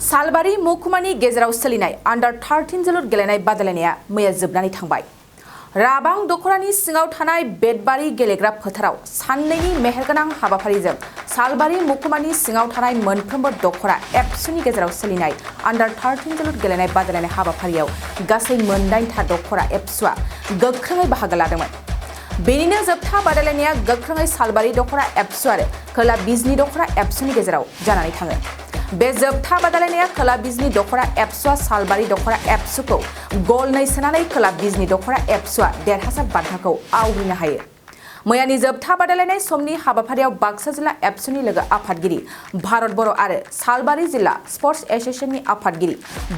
सालबारि महकुमानि गेजेराव सोलिनाय आन्डार 13 जोलुर गेलेनाय बादायलायनाया मैया जोबनानै थांबाय। राबां दखरानि सिङाव थानाय बेटबारि गेलेग्रा फोथाराव साननैनि मेहेरगोनां हाबाफारिजों सालबारि महकुमानि सिङाव थानाय मोनफ्रोमबो दखरा एफसुनि गेजेराव सोलिनाय आन्डार 13 जोलुर गेलेनाय बादायलायनाय हाबाफारियाव गासै 9था दखरा एफसुआ गोख्रोङै बाहागो लादोंमोन। बेनिनो जोबथा बादायलायनाया गोख्रोङै सालबारि दखरा एफसु आरो खोला बिजनि दखरा एफसुनि गेजेराव जानानै थाङो। बे जोबथा बादायलायनाया खोला बिजनि दखरा एफसुआ सालबारि दखरा एफसुखौ गल 2 सोनानै खोला बिजनि दखरा एफसुआ देरहासार बान्थाखौ आवग्रिनो हायो। मैयानि जोबथा बादायलायनाय समनि हाबाफारियाव बाक्सा जिल्ला एफसुनि लोगो आफादगिरि भारत बर' आरो सालबारि जिल्ला स्पर्ट्स एसोसिएशननि आफादगिरि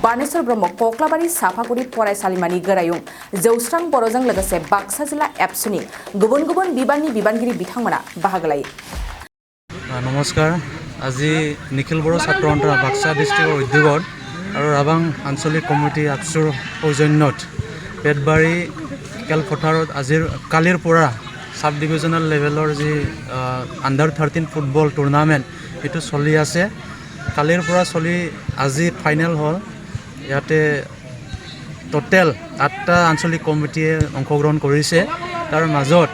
बानेश्वर ब्रह्म, कक्लाबारि साफागुरि फरायसालिमानि गोरायुं जौस्रां बर'जों लोगोसे बाक्सा जिल्ला एफसुनि गुबुन गुबुन बिबाननि बिबानगिरि बिथांमोना बाहागो लायो। नमस्कार। আজি নিখিল বড়ো ছাত্ৰ সন্থা বাক্সা ডিষ্ট্ৰিক্টৰ উদ্যোগত আৰু ৰাবাং আঞ্চলিক কমিটি আপচুৰ সৌজন্যত পেটবাৰী খেলপথাৰত কালিৰ পৰা সাব ডিভিজনেল লেভেলৰ যি আণ্ডাৰ 13 ফুটবল টুৰ্ণামেণ্ট এইটো চলি আছে। কালিৰ পৰা চলি আজি ফাইনেল হ'ল। ইয়াতে টোটেল 8টা আঞ্চলিক কমিটিয়ে অংশগ্ৰহণ কৰিছে। তাৰ মাজত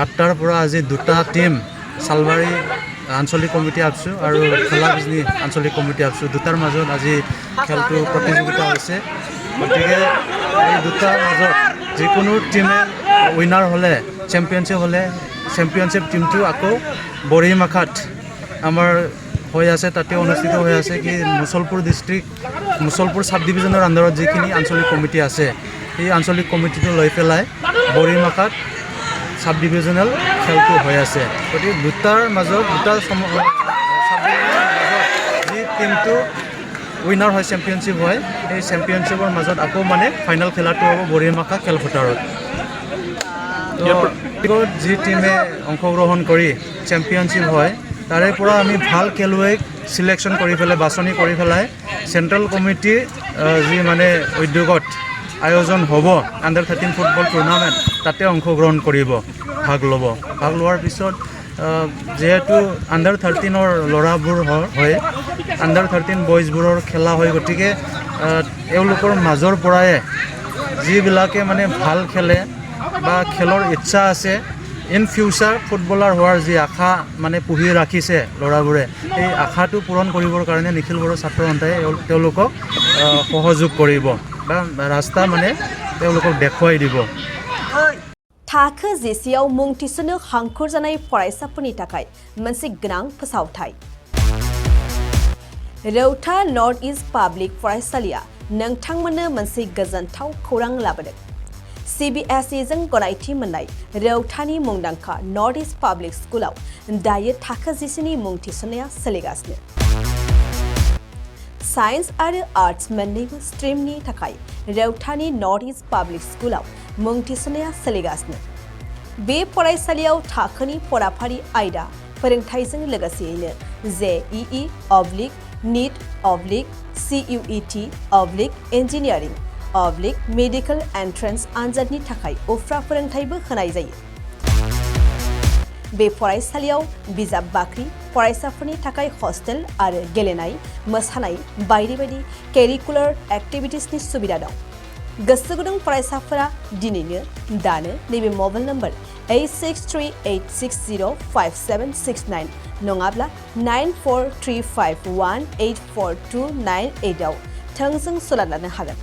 8টাৰ পৰা আজি 2টা টিম সালবাৰী আঞ্চলিক কমিটি আপচু আৰু খোলা বিজনী আঞ্চলিক কমিটি আপচু দুটাৰ মাজত আজি খেলটো প্ৰতিযোগিতা হৈছে। গতিকে এই দুটাৰ মাজত যিকোনো টিমে উইনাৰ হ'লে চেম্পিয়নশ্বিপ টিমটো আকৌ বৰিমাখাত আমাৰ হৈ আছে, তাতে অনুষ্ঠিত হৈ আছে কি মুছলপুৰ সাব ডিভিজনৰ আণ্ডাৰত যিখিনি আঞ্চলিক কমিটি আছে সেই আঞ্চলিক কমিটিটো লৈ পেলাই বৰিমাখাত সাব ডিভিজনেল খেলটো হৈ আছে। গতিকে দুটাৰ মাজত যি টিমটো উইনাৰ হয় চেম্পিয়নশ্বিপ হয়, সেই চেম্পিয়নশ্বিপৰ মাজত আকৌ মানে ফাইনেল খেলাটো হ'ব বৰিমাখা খেলপথাৰত। যি টিমে অংশগ্ৰহণ কৰি চেম্পিয়নশ্বিপ হয় তাৰে পৰা আমি ভাল খেলুৱৈক চিলেকশ্যন কৰি পেলাই বাছনি কৰি পেলাই চেণ্ট্ৰেল কমিটি যি মানে উদ্যোগত আয়োজন হ'ব আণ্ডাৰ 13 ফুটবল টুৰ্ণামেণ্ট তাতে অংশগ্ৰহণ কৰিব, ভাগ লোৱাৰ পিছত যেহেতু আণ্ডাৰ 13ৰ ল'ৰাবোৰ হয়, আণ্ডাৰ 13 বয়জবোৰৰ খেলা হয়। গতিকে এওঁলোকৰ মাজৰ পৰাই যিবিলাকে মানে ভাল খেলে বা খেলৰ ইচ্ছা আছে, ইন ফিউচাৰ ফুটবলাৰ হোৱাৰ যি আশা মানে পুহি ৰাখিছে ল'ৰাবোৰে, এই আশাটো পূৰণ কৰিবৰ কাৰণে নিখিল বড়ো ছাত্ৰ সন্থাই তেওঁলোকক সহযোগ কৰিব বা ৰাস্তা মানে তেওঁলোকক দেখুৱাই দিব। थाखो जिसेआव मुं थिसननो हांखुर जानाय फरायसाफोरनि थाखाय मोनसे गोनां फोसावथाय। रौता नर्थ इस्ट पाब्लिक फरायसालिया नोंथांमोननो मोनसे गोजोनथाव खौरां लाबोदों। CBSE जों गनायथि मोननाय रौतानि मुंदांखा नर्थ इस्ट पाब्लिक स्कुलाव दायो थाखो जिसेनि मुं थिसननाया सोलिगासिनो। साइन्स आरो आर्ट्स मोन्नैबो स्ट्रिमनि थाखाय रौतानि नर्थ इस्ट पाब्लिक स्कुलाव मुं थिसननाया सोलिगासिनो। बे फरायसालियाव थाखोनि फराफारि आयदा फोरोंथायजों लोगोसेयैनो JEE NEET CUET engineering medical entrance आनजादनि थाखाय उफ्रा फोरोंथायबो होनाय जायो। बे फरायसालियाव बिजाब बाख्रि, फरायसाफोरनि थाखाय हस्टेल आरो गेलेनाय, मोसानाय बायदि बायदि केरिकुलार एक्टिभिटिसनि सुबिदा दं। गोसो गुदुं फरायसाफोरा दिनैनो दानो नैबे मबाइल नम्बर 8638605769 नङाब्ला 9435184298 आव थोंजों सोलाद लानो हागोन।